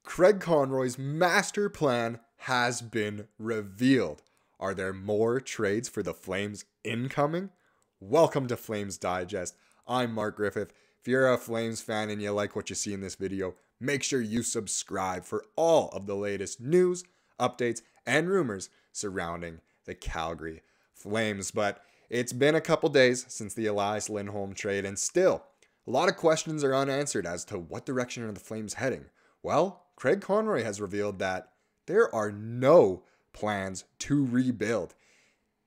Craig Conroy's master plan has been revealed. Are there more trades for the Flames incoming? Welcome to Flames Digest. I'm Mark Griffith. If you're a Flames fan and you like what you see in this video, make sure you subscribe for all of the latest news, updates, and rumors surrounding the Calgary Flames. But it's been a couple days since the Elias Lindholm trade, and still, a lot of questions are unanswered as to what direction are the Flames heading. Well, Craig Conroy has revealed that there are no plans to rebuild.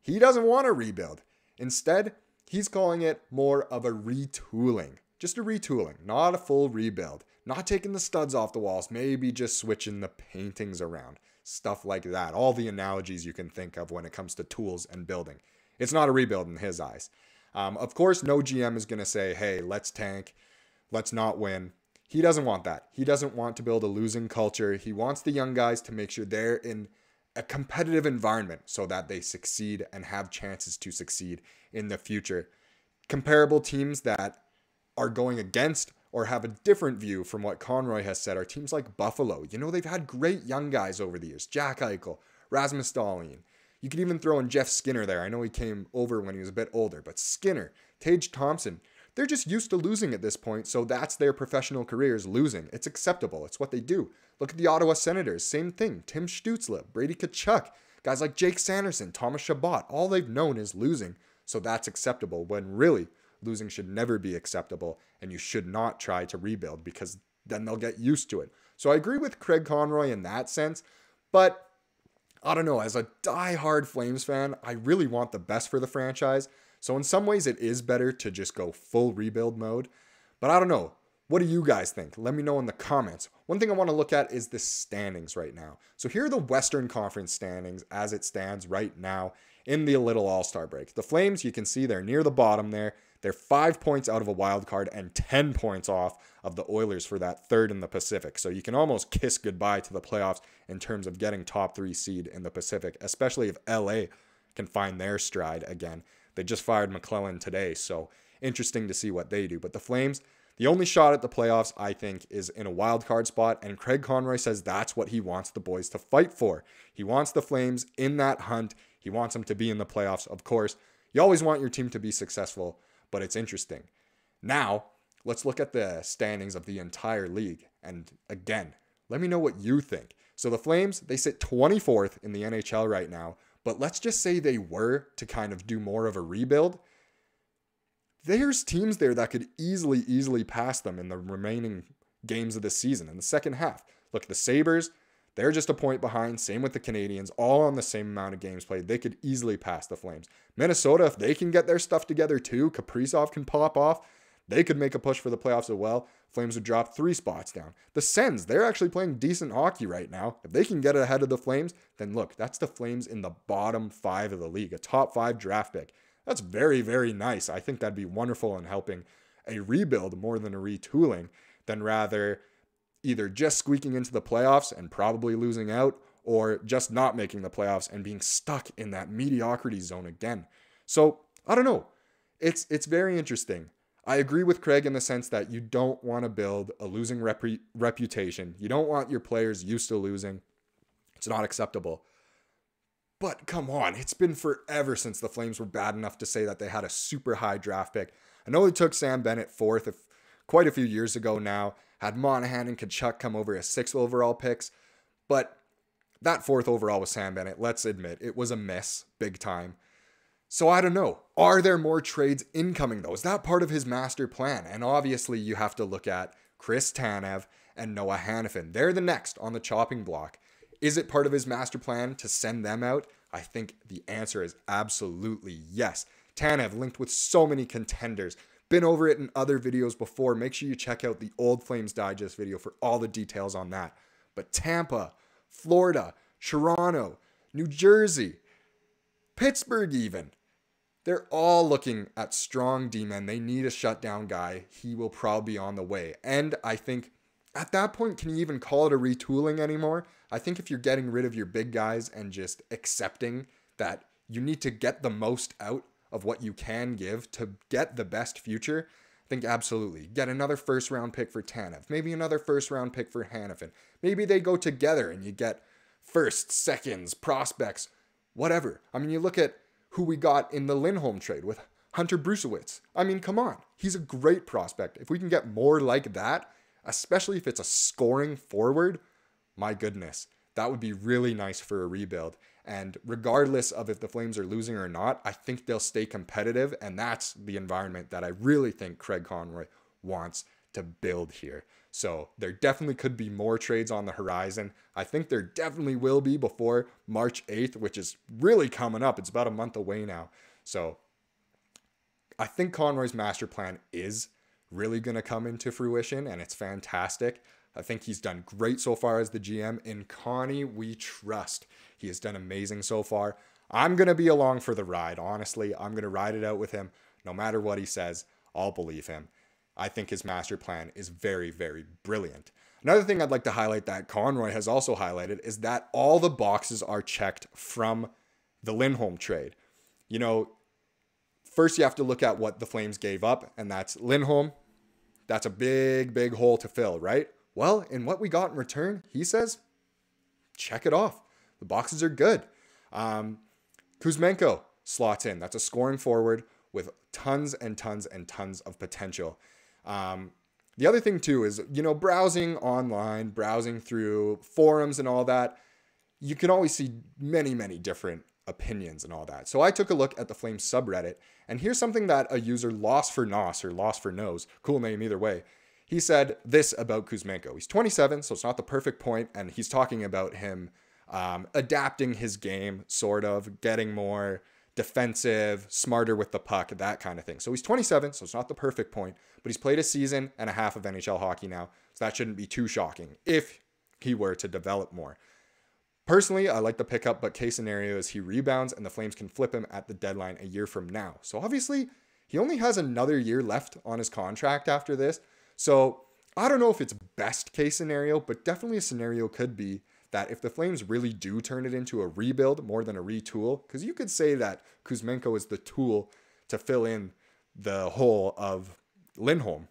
He doesn't want to rebuild. Instead, he's calling it more of a retooling. Just a retooling, not a full rebuild. Not taking the studs off the walls, maybe just switching the paintings around. Stuff like that. All the analogies you can think of when it comes to tools and building. It's not a rebuild in his eyes. Of course, no GM is going to say, hey, let's tank, let's not win. He doesn't want that. He doesn't want to build a losing culture. He wants the young guys to make sure they're in a competitive environment so that they succeed and have chances to succeed in the future. Comparable teams that are going against or have a different view from what Conroy has said are teams like Buffalo. You know, they've had great young guys over the years. Jack Eichel, Rasmus Andersson. You could even throw in Jeff Skinner there. I know he came over when he was a bit older, but Skinner, Tage Thompson, they're just used to losing at this point, so that's their professional careers, losing. It's acceptable. It's what they do. Look at the Ottawa Senators. Same thing. Tim Stützle, Brady Tkachuk, guys like Jake Sanderson, Thomas Chabot. All they've known is losing, so that's acceptable, when really losing should never be acceptable, and you should not try to rebuild because then they'll get used to it. So I agree with Craig Conroy in that sense, but I don't know. As a die-hard Flames fan, I really want the best for the franchise. So in some ways, it is better to just go full rebuild mode. But I don't know. What do you guys think? Let me know in the comments. One thing I want to look at is the standings right now. So here are the Western Conference standings as it stands right now in the little All-Star break. The Flames, you can see they're near the bottom there. They're 5 points out of a wild card and 10 points off of the Oilers for that third in the Pacific. So you can almost kiss goodbye to the playoffs in terms of getting top 3 seed in the Pacific, especially if LA can find their stride again. They just fired McClellan today, so interesting to see what they do. But the Flames, the only shot at the playoffs, I think, is in a wild card spot, and Craig Conroy says that's what he wants the boys to fight for. He wants the Flames in that hunt. He wants them to be in the playoffs. Of course, you always want your team to be successful, but it's interesting. Now, let's look at the standings of the entire league. And again, let me know what you think. So the Flames, they sit 24th in the NHL right now. But let's just say they were to kind of do more of a rebuild. There's teams there that could easily pass them in the remaining games of the season in the second half. Look, the Sabres, they're just a point behind. Same with the Canadiens, all on the same amount of games played. They could easily pass the Flames. Minnesota, if they can get their stuff together too, Kaprizov can pop off, they could make a push for the playoffs as well. Flames would drop 3 spots down. The Sens, they're actually playing decent hockey right now. If they can get ahead of the Flames, then look, that's the Flames in the bottom 5 of the league, a top 5 draft pick. That's very, very nice. I think that'd be wonderful in helping a rebuild more than a retooling, than rather either just squeaking into the playoffs and probably losing out, or just not making the playoffs and being stuck in that mediocrity zone again. So, I don't know. It's very interesting. I agree with Craig in the sense that you don't want to build a losing reputation. You don't want your players used to losing. It's not acceptable. But come on, it's been forever since the Flames were bad enough to say that they had a super high draft pick. I know they took Sam Bennett 4th quite a few years ago now. Had Monahan and Tkachuk come over as 6th overall picks. But that 4th overall was Sam Bennett. Let's admit, it was a miss, big time. So I don't know. Are there more trades incoming though? Is that part of his master plan? And obviously you have to look at Chris Tanev and Noah Hanifin. They're the next on the chopping block. Is it part of his master plan to send them out? I think the answer is absolutely yes. Tanev linked with so many contenders. Been over it in other videos before. Make sure you check out the old Flames Digest video for all the details on that. But Tampa, Florida, Toronto, New Jersey, Pittsburgh even. They're all looking at strong D-men. They need a shutdown guy. He will probably be on the way. And I think at that point, can you even call it a retooling anymore? I think if you're getting rid of your big guys and just accepting that you need to get the most out of what you can give to get the best future, I think absolutely. Get another first round pick for Tanev. Maybe another first round pick for Hanifin. Maybe they go together and you get firsts, seconds, prospects, whatever. I mean, you look at who we got in the Lindholm trade with Hunter Brusewitz. I mean, come on. He's a great prospect. If we can get more like that, especially if it's a scoring forward, my goodness, that would be really nice for a rebuild. And regardless of if the Flames are losing or not, I think they'll stay competitive. And that's the environment that I really think Craig Conroy wants to build here. So there definitely could be more trades on the horizon. I think there definitely will be before March 8th, which is really coming up. It's about a month away now. So I think Conroy's master plan is really going to come into fruition, and it's fantastic. I think he's done great so far as the GM. In Connie, we trust. He has done amazing so far. I'm going to be along for the ride, honestly. I'm going to ride it out with him. No matter what he says, I'll believe him. I think his master plan is very, very brilliant. Another thing I'd like to highlight that Conroy has also highlighted is that all the boxes are checked from the Lindholm trade. You know, first you have to look at what the Flames gave up, and that's Lindholm. That's a big, big hole to fill, right? Well, in what we got in return, he says, check it off. The boxes are good. Kuzmenko slots in. That's a scoring forward with tons and tons and tons of potential. The other thing too is, you know, browsing online, browsing through forums and all that, you can always see many, many different opinions and all that. So I took a look at the Flames subreddit, and here's something that a user Loss for Nos or Loss for Nose, cool name either way, he said this about Kuzmenko. He's 27, so it's not the perfect point, and he's talking about him adapting his game, sort of, getting more defensive, smarter with the puck, that kind of thing. So he's 27, so it's not the perfect point, but he's played a season and a half of NHL hockey now, so that shouldn't be too shocking if he were to develop more. Personally, I like the pickup, but case scenario is he rebounds and the Flames can flip him at the deadline a year from now. So obviously, he only has another year left on his contract after this. So I don't know if it's best case scenario, but definitely a scenario could be that if the Flames really do turn it into a rebuild more than a retool, because you could say that Kuzmenko is the tool to fill in the hole of Lindholm.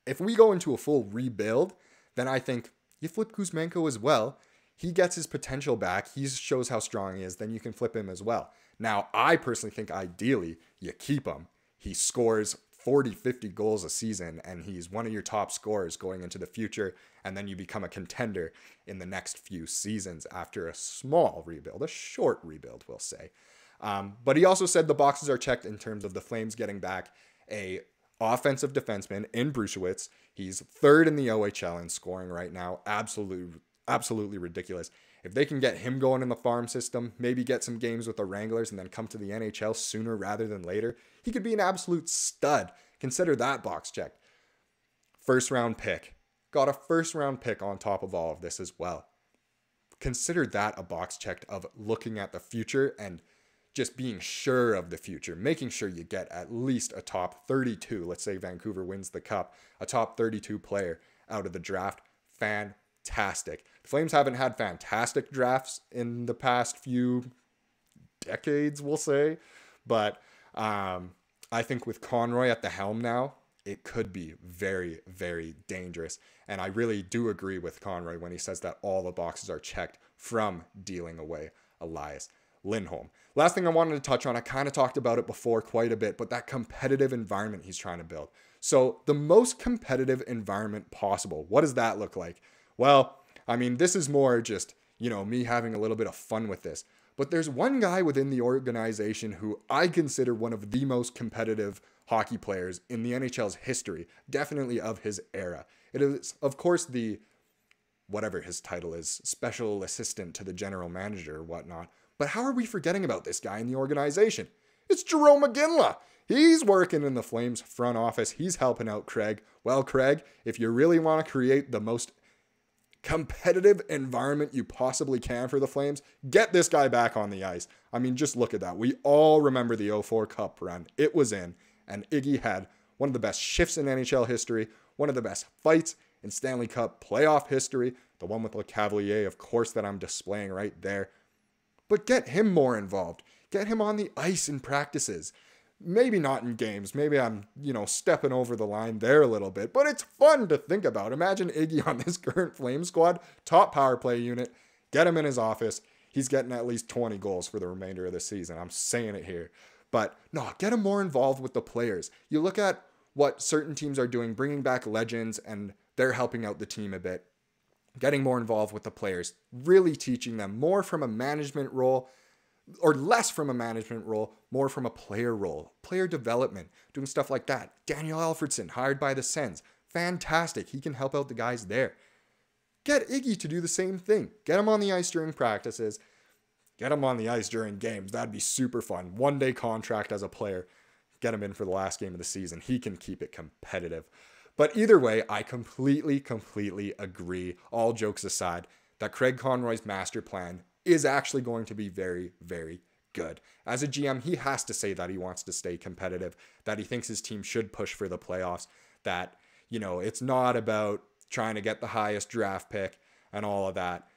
If we go into a full rebuild, then I think you flip Kuzmenko as well. He gets his potential back. He shows how strong he is. Then you can flip him as well. Now, I personally think ideally you keep him. He scores 40, 50 goals a season, and he's one of your top scorers going into the future, and then you become a contender in the next few seasons after a small rebuild, a short rebuild, we'll say. But he also said the boxes are checked in terms of the Flames getting back a offensive defenseman in Brusewitz. He's third in the OHL in scoring right now. Absolutely ridiculous. If they can get him going in the farm system, maybe get some games with the Wranglers and then come to the NHL sooner rather than later, he could be an absolute stud. Consider that box checked. First round pick. Got a first round pick on top of all of this as well. Consider that a box checked of looking at the future and just being sure of the future, making sure you get at least a top 32. Let's say Vancouver wins the cup, a top 32 player out of the draft. Fantastic. The Flames haven't had fantastic drafts in the past few decades, we'll say. But I think with Conroy at the helm now, it could be very, very dangerous. And I really do agree with Conroy when he says that all the boxes are checked from dealing away Elias Lindholm. Last thing I wanted to touch on, I kind of talked about it before quite a bit, but that competitive environment he's trying to build. So the most competitive environment possible, what does that look like? Well, I mean, this is more just, you know, me having a little bit of fun with this. But there's one guy within the organization who I consider one of the most competitive hockey players in the NHL's history, definitely of his era. It is, of course, the, whatever his title is, special assistant to the general manager or whatnot. But how are we forgetting about this guy in the organization? It's Jarome Iginla. He's working in the Flames front office. He's helping out Craig. Well, Craig, if you really want to create the most competitive environment you possibly can for the Flames, get this guy back on the ice. I mean, just look at that. We all remember the 04 Cup run. It was in, and Iggy had one of the best shifts in NHL history, one of the best fights in Stanley Cup playoff history, the one with Le Cavalier, of course, that I'm displaying right there. But get him more involved. Get him on the ice in practices. Maybe not in games. Maybe I'm, stepping over the line there a little bit, but it's fun to think about. Imagine Iggy on this current Flame squad, top power play unit, get him in his office. He's getting at least 20 goals for the remainder of the season. I'm saying it here. But no, get him more involved with the players. You look at what certain teams are doing, bringing back legends, and they're helping out the team a bit. Getting more involved with the players, really teaching them more from a management role, or less from a management role, more from a player role, player development, doing stuff like that. Daniel Alfredson, hired by the Sens. Fantastic. He can help out the guys there. Get Iggy to do the same thing. Get him on the ice during practices. Get him on the ice during games. That'd be super fun. 1-day contract as a player. Get him in for the last game of the season. He can keep it competitive. But either way, I completely agree, all jokes aside, that Craig Conroy's master plan is actually going to be very, very good. As a GM, he has to say that he wants to stay competitive, that he thinks his team should push for the playoffs, that, it's not about trying to get the highest draft pick and all of that.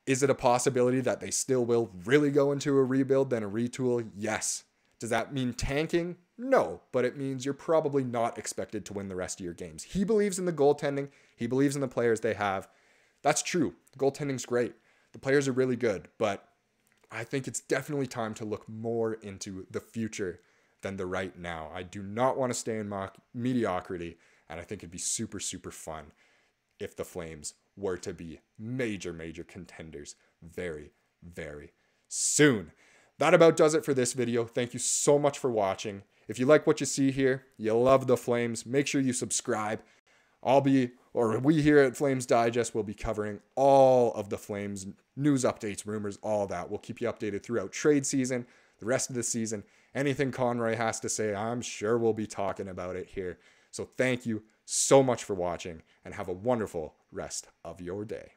Is it a possibility that they still will really go into a rebuild, then a retool? Yes. Does that mean tanking? No, but it means you're probably not expected to win the rest of your games. He believes in the goaltending. He believes in the players they have. That's true. The goaltending's great. The players are really good, but I think it's definitely time to look more into the future than the right now. I do not want to stay in mediocrity, and I think it'd be super, super fun if the Flames were to be major contenders very, very soon. That about does it for this video. Thank you so much for watching. If you like what you see here, you love the Flames, make sure you subscribe. We here at Flames Digest will be covering all of the Flames news updates, rumors, all that. We'll keep you updated throughout trade season, the rest of the season. Anything Conroy has to say, I'm sure we'll be talking about it here. So thank you so much for watching, and have a wonderful rest of your day.